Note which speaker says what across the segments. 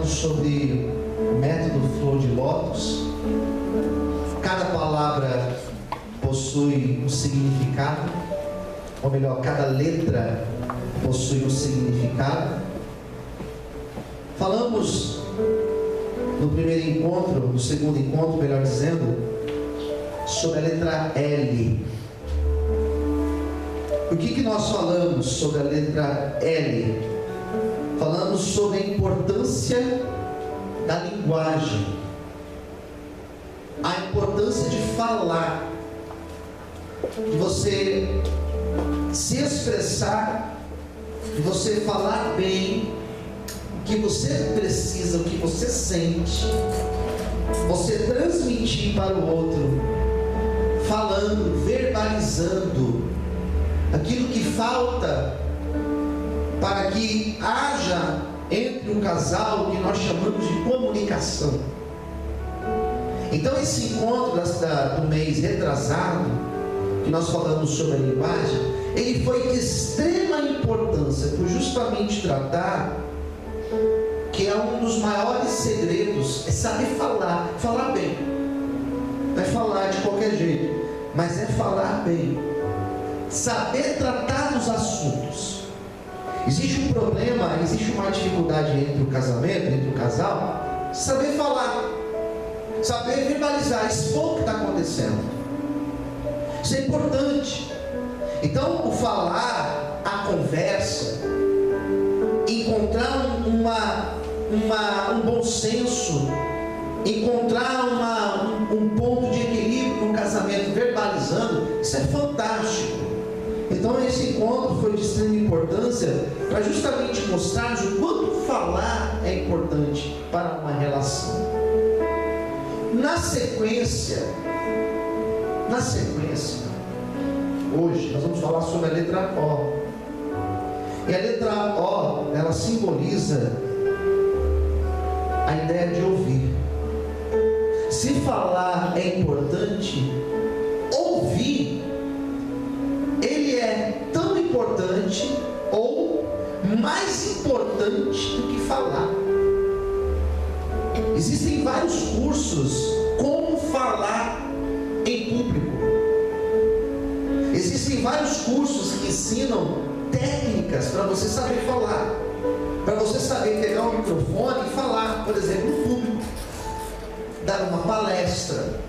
Speaker 1: falando sobre o método Flor de Lótus. Cada palavra possui um significado, ou melhor, cada letra possui um significado. Falamos no primeiro encontro, no segundo encontro, melhor dizendo, sobre a letra L. O que nós falamos sobre a letra L? Falamos sobre a importância da linguagem, a importância de falar, de você se expressar, de você falar bem o que você precisa, o que você sente, você transmitir para o outro, falando, verbalizando aquilo que falta para que haja entre o casal o que nós chamamos de comunicação. Então esse encontro do mês retrasado, que nós falamos sobre a linguagem, ele foi de extrema importância, por justamente tratar que é um dos maiores segredos, é saber falar bem. Não é falar de qualquer jeito, mas é falar bem, saber tratar dos assuntos. Existe um problema, existe uma dificuldade entre o casamento, entre o casal, saber falar, saber verbalizar, expor o que está acontecendo. Isso é importante. Então, o falar, a conversa, encontrar um bom senso, encontrar um ponto de equilíbrio no casamento, verbalizando, isso é fantástico. Então esse encontro foi de extrema importância para justamente mostrar o quanto falar é importante para uma relação. Na sequência, hoje nós vamos falar sobre a letra O. E a letra O, ela simboliza a ideia de ouvir. Se falar é importante, ouvir, ele é tão importante ou mais importante do que falar. Existem vários cursos como falar em público. Existem vários cursos que ensinam técnicas para você saber falar, para você saber pegar o microfone e falar, por exemplo, no público, dar uma palestra,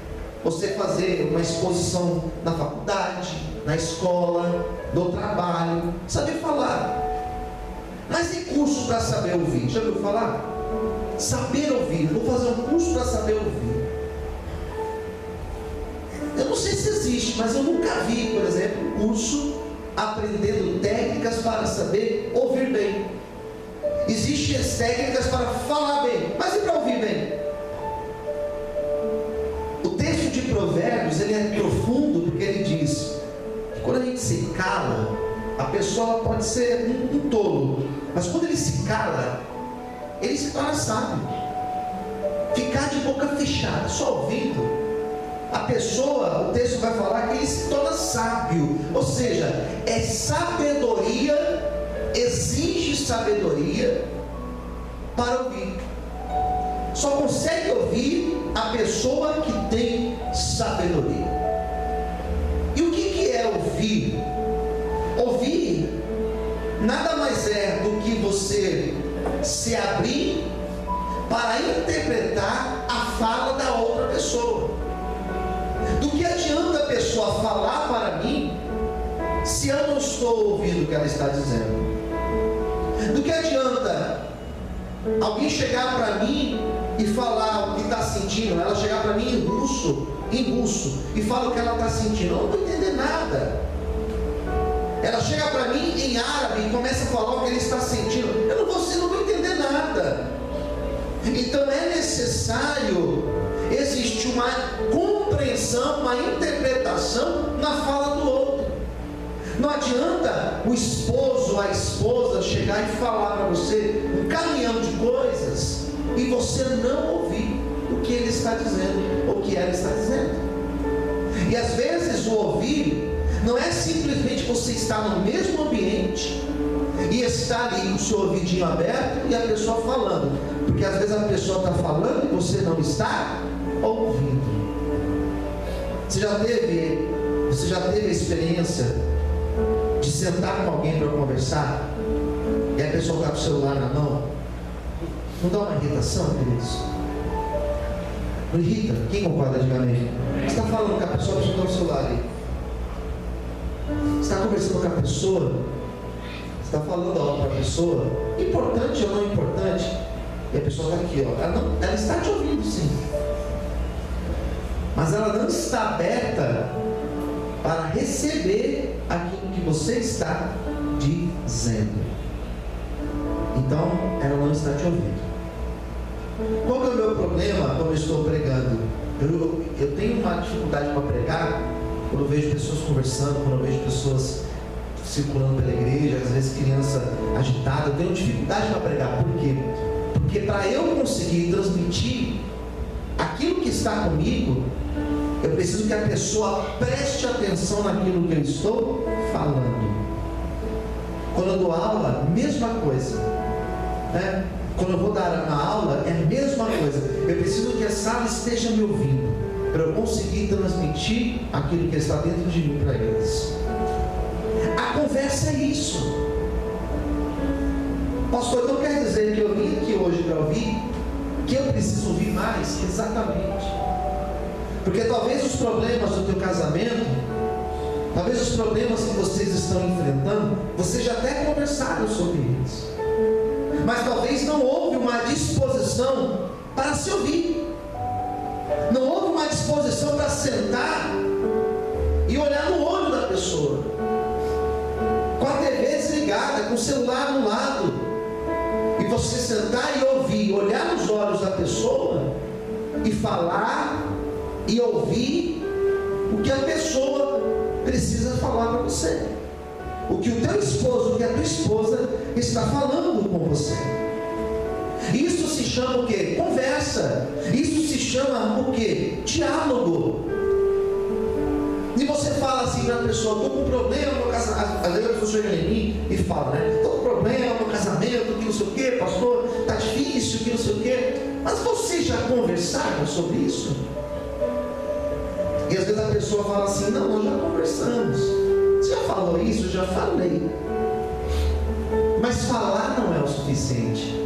Speaker 1: você fazer uma exposição na faculdade, na escola, no trabalho, saber falar. Mas tem curso para saber ouvir, já ouviu falar? Saber ouvir, vou fazer um curso para saber ouvir. Eu não sei se existe, mas eu nunca vi, por exemplo, um curso aprendendo técnicas para saber ouvir bem. Existem as técnicas para falar bem, mas e para ouvir bem? O texto de Provérbios, ele é profundo, porque ele diz que quando a gente se cala, a pessoa pode ser um tolo, mas quando ele se cala, ele se torna sábio. Ficar de boca fechada, só ouvindo, a pessoa, o texto vai falar que ele se torna sábio. Ou seja, é sabedoria, exige sabedoria para ouvir. Só consegue ouvir a pessoa que tem sabedoria. E o que é ouvir? Ouvir nada mais é do que você se abrir para interpretar a fala da outra pessoa. Do que adianta a pessoa falar para mim se eu não estou ouvindo o que ela está dizendo? Do que adianta alguém chegar para mim e falar o que está sentindo, ela chegar para mim em russo, e fala o que ela está sentindo? Eu não vou entender nada. Ela chega para mim em árabe e começa a falar o que ele está sentindo, eu não vou entender nada. Então é necessário existir uma compreensão, uma interpretação na fala do outro. Não adianta o esposo, a esposa chegar e falar para você um caminhão de coisas e você não ouvir o que ele está dizendo, ou o que ela está dizendo. E às vezes o ouvir não é simplesmente você estar no mesmo ambiente e estar ali com o seu ouvidinho aberto e a pessoa falando, Porque às vezes a pessoa está falando e você não está ouvindo. Você já teve a experiência de sentar com alguém para conversar e a pessoa está com o celular na mão? Não dá uma irritação, queridos? Não irrita? Quem concorda, diga amém? Você está falando com a pessoa, está com o celular ali. Você está conversando com a pessoa, você está falando algo para a pessoa, importante ou não importante, e a pessoa está aqui, ó. Ela está te ouvindo, sim, mas ela não está aberta para receber aquilo que você está dizendo. Então, ela não está te ouvindo. Qual que é o meu problema quando eu estou pregando? Eu tenho uma dificuldade para pregar quando eu vejo pessoas conversando, quando eu vejo pessoas circulando pela igreja, às vezes criança agitada. Eu tenho dificuldade para pregar. Por quê? Porque para eu conseguir transmitir aquilo que está comigo, eu preciso que a pessoa preste atenção naquilo que eu estou falando. Quando eu dou aula, mesma coisa, né? Quando eu vou dar uma aula, é a mesma coisa. Eu preciso que a sala esteja me ouvindo, para eu conseguir transmitir aquilo que está dentro de mim para eles. A conversa é isso. Pastor, então quer dizer que eu vim aqui hoje para ouvir, que eu preciso ouvir mais? Exatamente. Porque talvez os problemas do teu casamento, talvez os problemas que vocês estão enfrentando, vocês já até conversaram sobre eles, mas talvez não houve uma disposição para se ouvir. Não houve uma disposição para sentar e olhar no olho da pessoa, com a TV desligada, com o celular no lado, e você sentar e ouvir, olhar nos olhos da pessoa e falar e ouvir o que a pessoa precisa falar para você, o que o teu esposo, o que a tua esposa está falando com você. Isso se chama o que? Conversa. Isso se chama o que? Diálogo. E você fala assim para a pessoa: estou com um problema no casamento. Às vezes a pessoa chega em mim e fala, né? Estou com um problema no casamento, que não sei o que, pastor, está difícil, que não sei o que. Mas vocês já conversaram sobre isso? E às vezes a pessoa fala assim: não, nós já conversamos. Você já falou isso? Eu já falei. Mas falar não é o suficiente.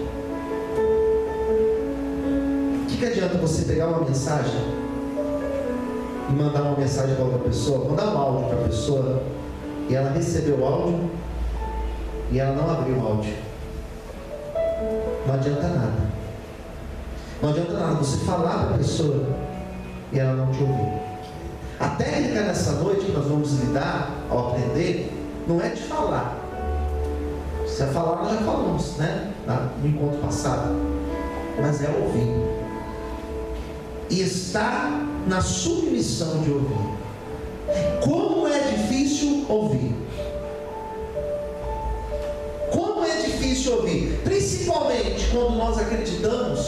Speaker 1: O que adianta você pegar uma mensagem e mandar uma mensagem para outra pessoa, mandar um áudio para a pessoa, e ela recebeu o áudio e ela não abriu o áudio? Não adianta nada. Não adianta nada você falar para a pessoa e ela não te ouvir. A técnica nessa noite que nós vamos lidar ao aprender não é de falar. Se é falar, nós já falamos, né? No encontro passado. Mas é ouvir. E estar na submissão de ouvir. Como é difícil ouvir. Como é difícil ouvir. Principalmente quando nós acreditamos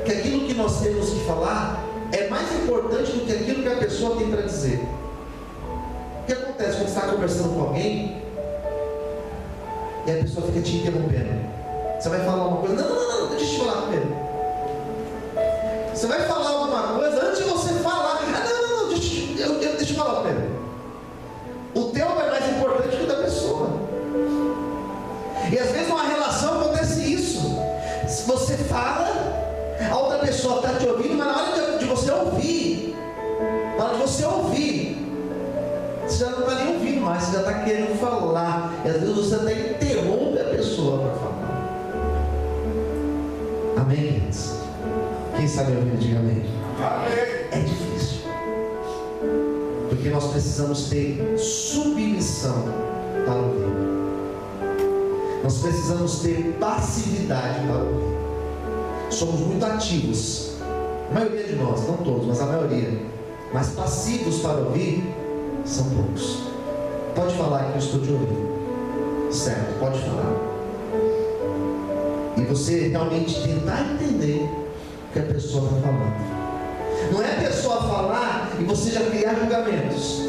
Speaker 1: que aquilo que nós temos que falar é mais importante do que aquilo que a pessoa tem para dizer. O que acontece quando você está conversando com alguém e a pessoa fica te interrompendo? Você vai falar uma coisa: não, deixa eu te falar primeiro. Você vai falar alguma coisa, antes de você falar: não, deixa eu falar primeiro. O teu é mais importante que o da pessoa. E às vezes numa relação acontece isso. Se você fala, a outra pessoa está te ouvindo, mas na hora de você ouvir, você já não está nem ouvindo mais, você já está querendo falar. E às vezes você até interrompe a pessoa para falar. Amém, queridos? Quem sabe ouvir, diga amém. É difícil, porque nós precisamos ter submissão para ouvir. Nós precisamos ter passividade para ouvir. Somos muito ativos, a maioria de nós, não todos, mas a maioria. Mas passivos para ouvir são poucos. Pode falar que eu estou te ouvindo. Certo, pode falar. E você realmente tentar entender o que a pessoa está falando. Não é a pessoa falar e você já criar julgamentos.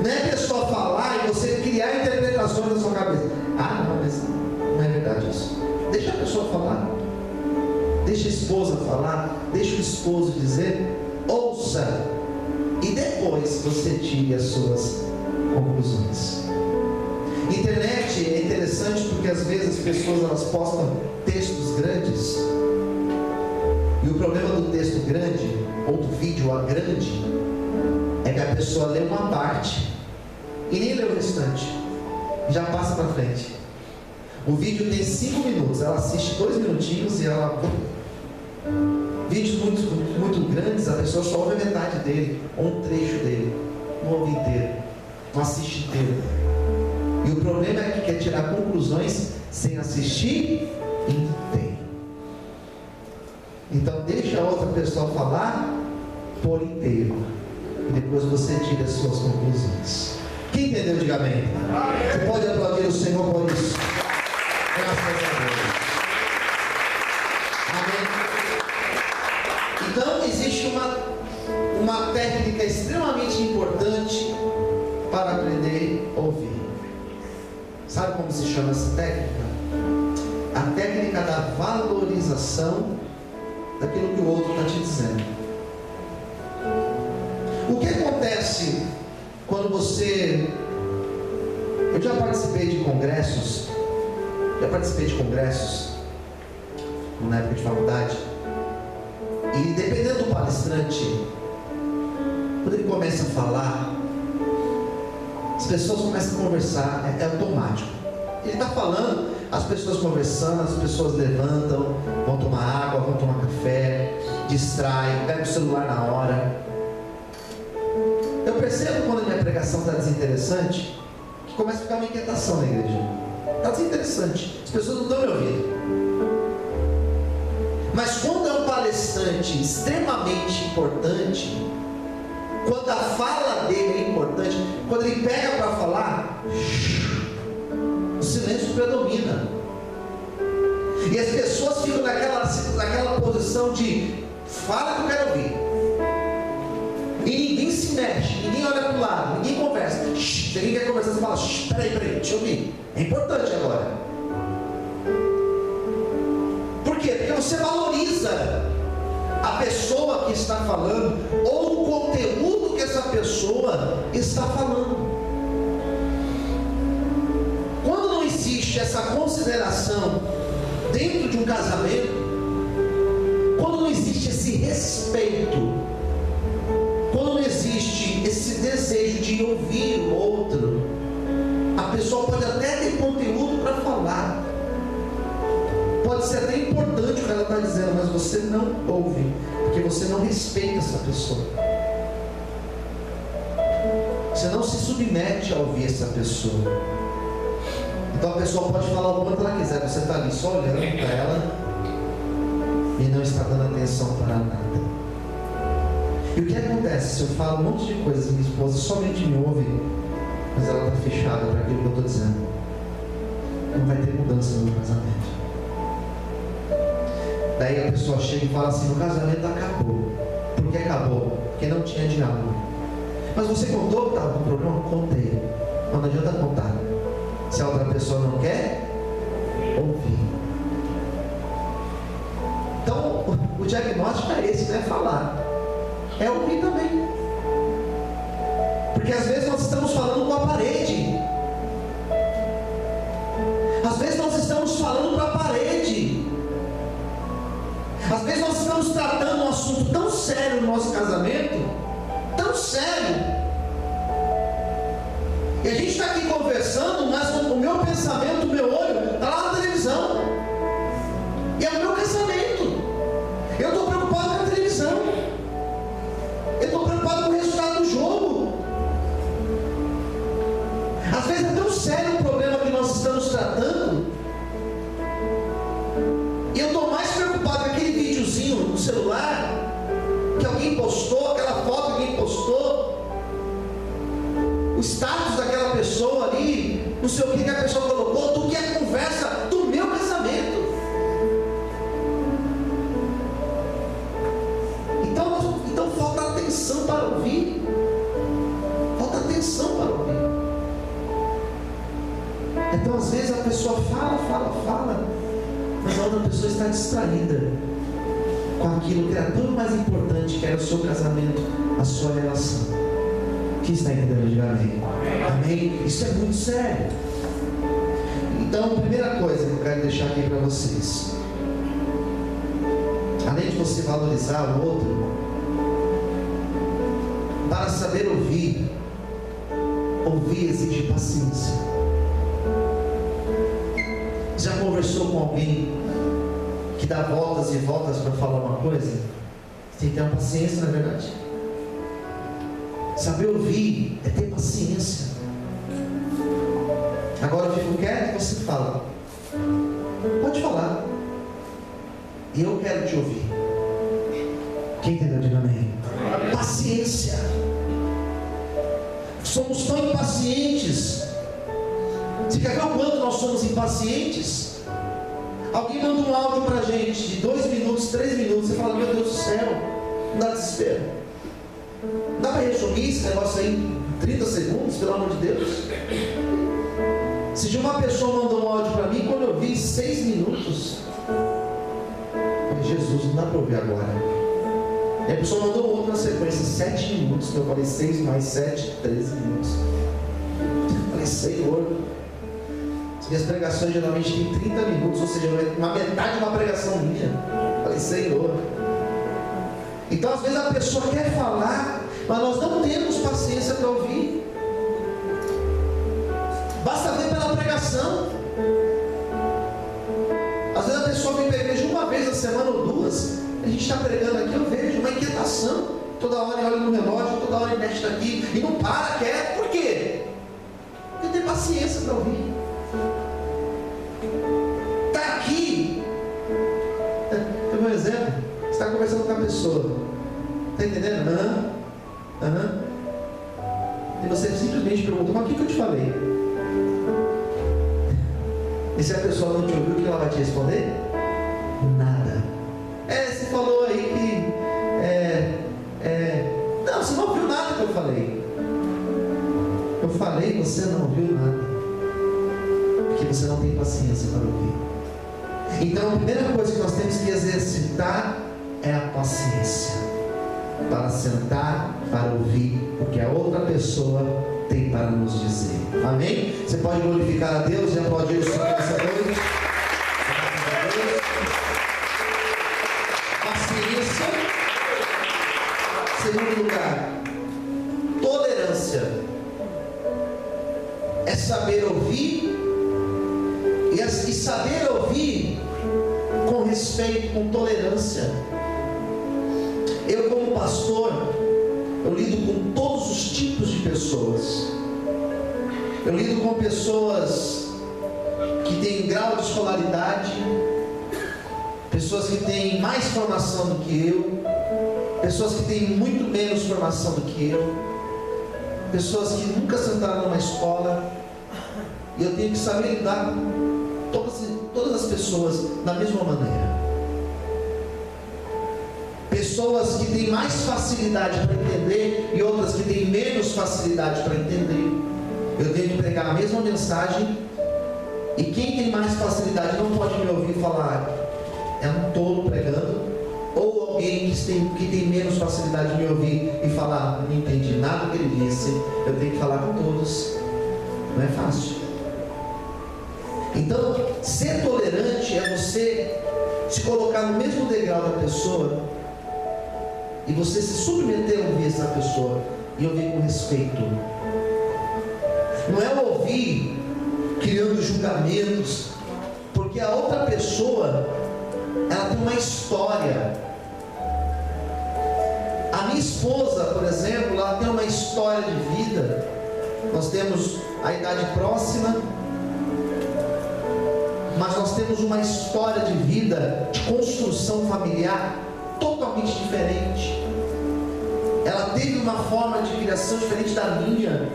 Speaker 1: Não é a pessoa falar e você criar interpretações na sua cabeça. Não, mas não é verdade isso. Deixa a pessoa falar. deixa a esposa falar, deixa o esposo dizer, ouça, e depois você tire as suas conclusões. Internet é interessante porque às vezes as pessoas elas postam textos grandes, e o problema do texto grande, ou do vídeo grande, é que a pessoa lê uma parte e nem lê o restante, já passa para frente. O vídeo tem 5 minutos, ela assiste 2 minutinhos e ela... Vídeos muito grandes, a pessoa só ouve a metade dele, ou um trecho dele, não ouve inteiro, não assiste inteiro. E o problema é que quer tirar conclusões sem assistir inteiro. Então deixa a outra pessoa falar por inteiro, e depois você tira as suas conclusões. Quem entendeu, diga amém. Você pode aplaudir o Senhor por isso. Graças a Deus. Amém. Então existe uma técnica extremamente importante para aprender a ouvir. Sabe como se chama essa técnica? A técnica da valorização daquilo que o outro está te dizendo. O que acontece quando você... Eu já participei de congressos na época de faculdade, e dependendo do palestrante, quando ele começa a falar, as pessoas começam a conversar, é automático. Ele está falando, as pessoas conversando, as pessoas levantam, vão tomar água, vão tomar café, distraem, pegam o celular na hora. Eu percebo quando a minha pregação está desinteressante, que começa a ficar uma inquietação na igreja. Está desinteressante, as pessoas não estão me ouvindo. Mas quando é um palestrante extremamente importante, quando a fala dele é importante, quando ele pega para falar, o silêncio predomina. E as pessoas ficam naquela posição de fala que eu quero ouvir. E ninguém se mexe, ninguém olha para o lado, ninguém conversa. Se alguém quer conversar, você fala, peraí, deixa eu ouvir. É importante agora. Por quê? Porque você valoriza a pessoa que está falando, ou o conteúdo que essa pessoa está falando. Quando não existe essa consideração dentro de um casamento, quando não existe esse respeito, quando não existe esse desejo de ouvir o outro, a pessoa pode até ter conteúdo para falar, pode ser até importante o que ela está dizendo, mas você não ouve, porque você não respeita essa pessoa, você não se submete a ouvir essa pessoa. Então a pessoa pode falar o quanto ela quiser, você está ali só olhando para ela e não está dando atenção para nada. E o que acontece se eu falo um monte de coisas e minha esposa somente me ouve, mas ela está fechada para aquilo que eu estou dizendo? Não vai ter mudança no meu casamento. Daí a pessoa chega e fala assim, o casamento acabou. Por que acabou? Porque não tinha diálogo. Mas você contou que estava com problema? Contei. Mas não adianta contar se a outra pessoa não quer ouvir. Então o diagnóstico é esse, não é falar, é ouvir também. Porque às vezes nós estamos falando com a parede. Às vezes nós estamos falando para a parede. Às vezes nós estamos tratando um assunto tão sério no nosso casamento, tão sério, e a gente está aqui conversando, mas o meu pensamento, o meu olho está lá na televisão, e é o meu casamento. Eu estou preocupado com a televisão, eu estou preocupado com o resultado do jogo. Às vezes é tão sério o problema que nós estamos tratando, e eu estou mais preocupado com aquele videozinho no celular que alguém postou, aquela foto que alguém postou, o status daquela pessoa ali, não sei o que a pessoa colocou, do que a conversa do meu casamento. Então falta atenção para ouvir. Falta atenção para ouvir. Então às vezes a pessoa fala, mas a outra pessoa está distraída. com aquilo que era tão mais importante, que era o seu casamento, a sua relação. Quem está entendendo? Diga amém. Amém? Isso é muito sério. Então, a primeira coisa que eu quero deixar aqui para vocês, além de você valorizar o outro, para saber ouvir exige paciência. Já conversou com alguém que dá voltas e voltas para falar uma coisa? Você tem que ter uma paciência, na verdade. Saber ouvir é ter paciência. Agora eu fico quieto e você fala. Pode falar. E eu quero te ouvir. Quem entendeu? Diga amém. Paciência. Somos tão impacientes. Você quer ver o quanto nós somos impacientes? Alguém manda um áudio pra gente de 2 minutos, 3 minutos. Você fala, meu Deus do céu, não dá desespero. Não dá para resumir esse negócio aí em 30 segundos, pelo amor de Deus. Se de uma pessoa mandou um áudio para mim, quando eu vi 6 minutos, eu falei, Jesus, não dá para ouvir agora. E a pessoa mandou outro na sequência, 7 minutos. Eu falei, 6 mais 7, 13 minutos. Eu falei, Senhor, as minhas pregações geralmente têm 30 minutos, ou seja, uma metade de uma pregação minha. Eu falei, Senhor. Então às vezes a pessoa quer falar, mas nós não temos paciência para ouvir. Basta ver pela pregação. Às vezes a pessoa vem para a igreja uma vez na semana ou 2. A gente está pregando aqui, eu vejo uma inquietação. Toda hora ele olha no relógio, toda hora ele mexe daqui e não para, quer. Por quê? Porque tem paciência para ouvir. Está aqui. Tem um exemplo. Você está conversando com a pessoa. Está entendendo? E você simplesmente pergunta, mas o que eu te falei? E se a pessoa não te ouviu, o que ela vai te responder? Nada. Você falou aí que não, você não ouviu nada que eu falei. Eu falei, você não ouviu nada. Porque você não tem paciência para ouvir. Então a primeira coisa que nós temos que exercitar é a paciência. Para sentar, para ouvir o que a outra pessoa tem para nos dizer. Amém? Você pode glorificar a Deus e aplaudir o Senhor nessa noite. Paciência. Segundo lugar, tolerância. É saber ouvir e saber ouvir com respeito, com tolerância. Eu, como pastor, eu lido com todos os tipos de pessoas. Eu lido com pessoas que têm grau de escolaridade, pessoas que têm mais formação do que eu, pessoas que têm muito menos formação do que eu, pessoas que nunca sentaram numa escola, e eu tenho que saber lidar com todas as pessoas da mesma maneira. Pessoas que têm mais facilidade para entender e outras que têm menos facilidade para entender. Eu tenho que pregar a mesma mensagem, e quem tem mais facilidade não pode me ouvir falar, é um tolo pregando, ou alguém que tem menos facilidade de me ouvir e falar, não entendi nada que ele disse. Eu tenho que falar com todos. Não é fácil. Então, ser tolerante é você se colocar no mesmo degrau da pessoa e você se submeter a ouvir essa pessoa e ouvir com respeito. Não é ouvir criando julgamentos, porque a outra pessoa, ela tem uma história. A minha esposa, por exemplo, ela tem uma história de vida. Nós temos a idade próxima, mas nós temos uma história de vida, de construção familiar totalmente diferente. Ela teve uma forma de criação diferente da minha.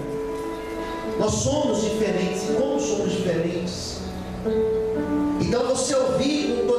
Speaker 1: Nós somos diferentes, e como somos diferentes? Então você ouvir com